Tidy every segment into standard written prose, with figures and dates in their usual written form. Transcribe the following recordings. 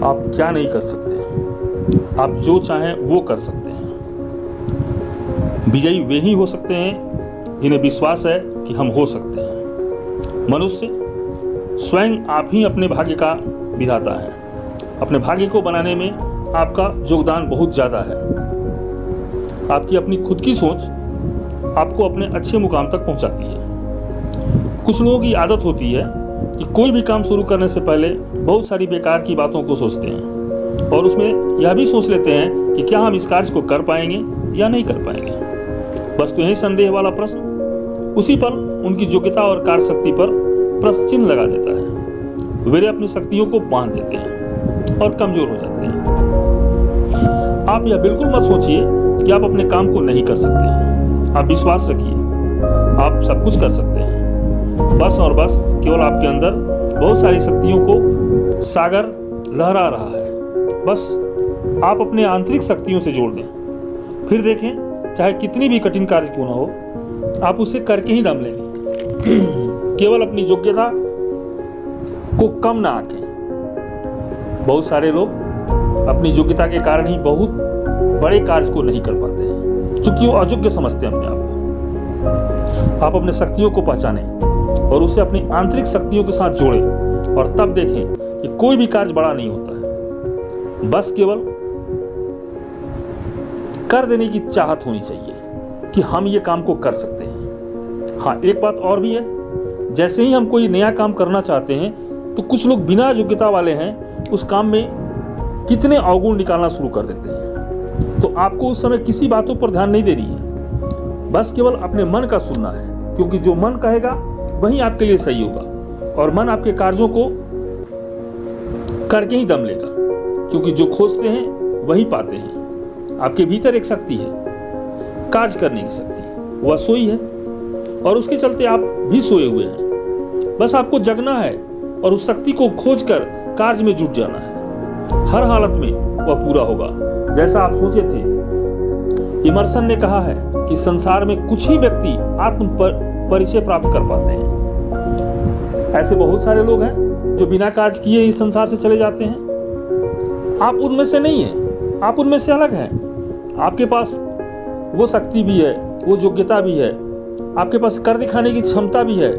आप क्या नहीं कर सकते। आप जो चाहें वो कर सकते हैं। विजयी वे ही हो सकते हैं जिन्हें विश्वास है कि हम हो सकते हैं। मनुष्य स्वयं आप ही अपने भाग्य का विधाता है। अपने भाग्य को बनाने में आपका योगदान बहुत ज़्यादा है। आपकी अपनी खुद की सोच आपको अपने अच्छे मुकाम तक पहुंचाती है। कुछ लोगों की आदत होती है कि कोई भी काम शुरू करने से पहले बहुत सारी बेकार की बातों को सोचते हैं और उसमें यह भी सोच लेते हैं कि क्या हम इस कार्य को कर पाएंगे या नहीं कर पाएंगे। बस तो यही संदेह वाला प्रश्न उसी पर उनकी योग्यता और कार्य शक्ति पर प्रश्न चिन्ह लगा देता है। वे अपनी शक्तियों को बांध देते हैं और कमजोर हो जाते हैं। आप यह बिल्कुल मत सोचिए कि आप अपने काम को नहीं कर सकते हैं। आप विश्वास रखिए, आप सब कुछ कर सकते हैं। बस और बस केवल आपके अंदर बहुत सारी शक्तियों को सागर लहरा रहा है। बस आप अपने आंतरिक शक्तियों से जोड़ दें, फिर देखें चाहे कितनी भी कठिन कार्य क्यों ना हो, आप उसे करके ही दम लेंगे। केवल अपनी योग्यता को कम ना आंकें। बहुत सारे लोग अपनी योग्यता के कारण ही बहुत बड़े कार्य को नहीं कर पाते हैं, चूंकि वो अयोग्य समझते हैं अपने आप को। आप अपने शक्तियों को पहचानें और उसे अपनी आंतरिक शक्तियों के साथ जोड़ें और तब देखें कि कोई भी कार्य बड़ा नहीं होता है। बस केवल कर देने की चाहत होनी चाहिए कि हम ये काम को कर सकते हैं। हाँ, एक बात और भी है, जैसे ही हम कोई नया काम करना चाहते हैं तो कुछ लोग बिना योग्यता वाले हैं उस काम में कितने अवगुण निकालना शुरू कर देते हैं। तो आपको उस समय किसी बातों पर ध्यान नहीं देनी है, बस केवल अपने मन का सुनना है, क्योंकि जो मन कहेगा वही आपके लिए सही होगा और मन आपके कार्यों को करके ही दम लेगा, क्योंकि जो खोजते हैं वही पाते हैं। आपके भीतर एक शक्ति है, कार्य करने की शक्ति, वह सोई है और उसके चलते आप भी सोए हुए हैं। बस आपको जगना है और उस शक्ति को खोजकर कार्य में जुट जाना है। हर हालत में वह पूरा होगा जैसा आप सोचे थे। इमर्सन ने कहा है कि संसार में कुछ ही व्यक्ति आत्म परिचय प्राप्त कर पाते हैं। ऐसे बहुत सारे लोग हैं जो बिना कार्य किए इस संसार से चले जाते हैं। आप उनमें से नहीं हैं, आप उनमें से अलग हैं। आपके पास वो शक्ति भी है, वो योग्यता भी है, आपके पास कर दिखाने की क्षमता भी है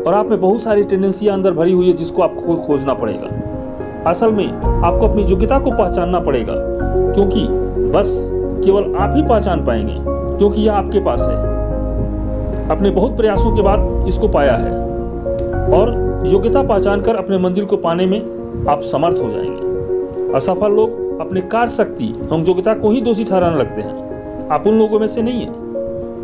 और आप में बहुत सारी टेंडेंसियां अंदर भरी हुई है जिसको आपको खोजना पड़ेगा। असल में आपको अपनी योग्यता को पहचानना पड़ेगा, क्योंकि बस केवल आप ही पहचान पाएंगे, क्योंकि यह आपके पास है। अपने बहुत प्रयासों के बाद इसको पाया है और योग्यता पहचान कर अपने मंजिल को पाने में आप समर्थ हो जाएंगे। असफल लोग अपने कार्य शक्ति एवं योग्यता को ही दोषी ठहराने लगते हैं। आप उन लोगों में से नहीं है।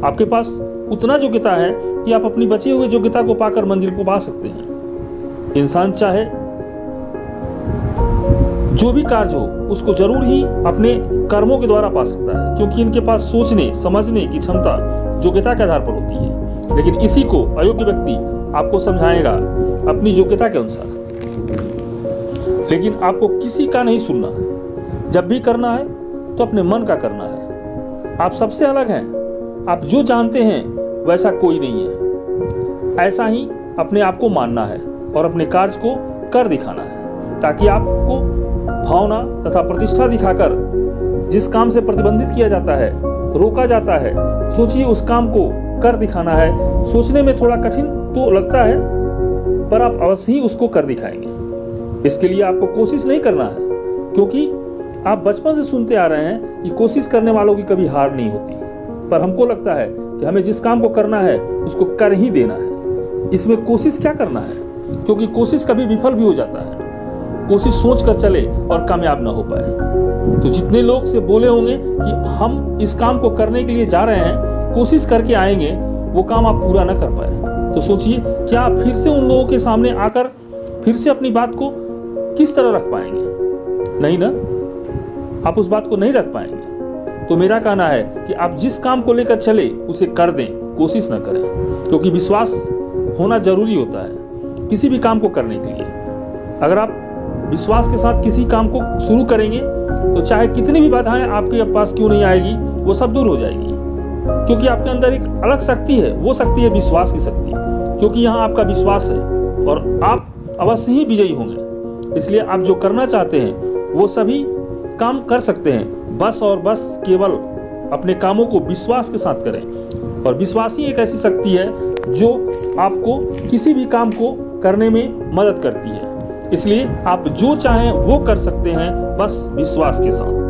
आपके पास उतना योग्यता है कि आप अपनी बची हुई योग्यता को पाकर मंजिल को पा सकते हैं। इंसान चाहे जो भी कार्य हो उसको जरूर ही अपने कर्मों के द्वारा पा सकता है, क्योंकि इनके पास सोचने समझने की क्षमता योग्यता के आधार पर होती है। लेकिन इसी को अयोग्य व्यक्ति आपको समझाएगा अपनी योग्यता के अनुसार। लेकिन आपको किसी का नहीं सुनना। जब भी करना है तो अपने मन का करना है। आप सबसे अलग हैं। आप जो जानते हैं वैसा कोई नहीं है। ऐसा ही अपने आप को मानना है और अपने कार्य को कर दिखाना है, ताकि आपको भावना तथा प्रतिष्ठा दिखाकर जिस काम से प्रतिबंधित किया जाता है, रोका जाता है, सोचिए उस काम को कर दिखाना है। सोचने में थोड़ा कठिन तो लगता है, पर आप अवश्य ही उसको कर दिखाएंगे। इसके लिए आपको कोशिश नहीं करना है, क्योंकि आप बचपन से सुनते आ रहे हैं कि कोशिश करने वालों की कभी हार नहीं होती। पर हमको लगता है कि हमें जिस काम को करना है उसको कर ही देना है। इसमें कोशिश क्या करना है, क्योंकि कोशिश कभी विफल भी हो जाता है। कोशिश सोच कर चले और कामयाब ना हो पाए। तो जितने लोग से बोले होंगे कि हम इस काम को करने के लिए जा रहे हैं, कोशिश करके आएंगे, वो काम आप पूरा ना कर पाए, तो सोचिए क्या आप फिर से उन लोगों के सामने आकर फिर से अपनी बात को किस तरह रख पाएंगे? नहीं ना, आप उस बात को नहीं रख पाएंगे। तो मेरा कहना है कि आप जिस काम को लेकर चले उसे कर दें, कोशिश ना करें, क्योंकि विश्वास होना जरूरी होता है किसी भी काम को करने के लिए। अगर आप विश्वास के साथ किसी काम को शुरू करेंगे तो चाहे कितनी भी बाधाएं आपके पास क्यों नहीं आएगी, वो सब दूर हो जाएगी, क्योंकि आपके अंदर एक अलग शक्ति है। वो शक्ति है विश्वास की शक्ति, क्योंकि यहाँ आपका विश्वास है और आप अवश्य ही विजयी होंगे। इसलिए आप जो करना चाहते हैं वो सभी काम कर सकते हैं, बस और बस केवल अपने कामों को विश्वास के साथ करें। और विश्वास ही एक ऐसी शक्ति है जो आपको किसी भी काम को करने में मदद करती है। इसलिए आप जो चाहें वो कर सकते हैं, बस विश्वास के साथ।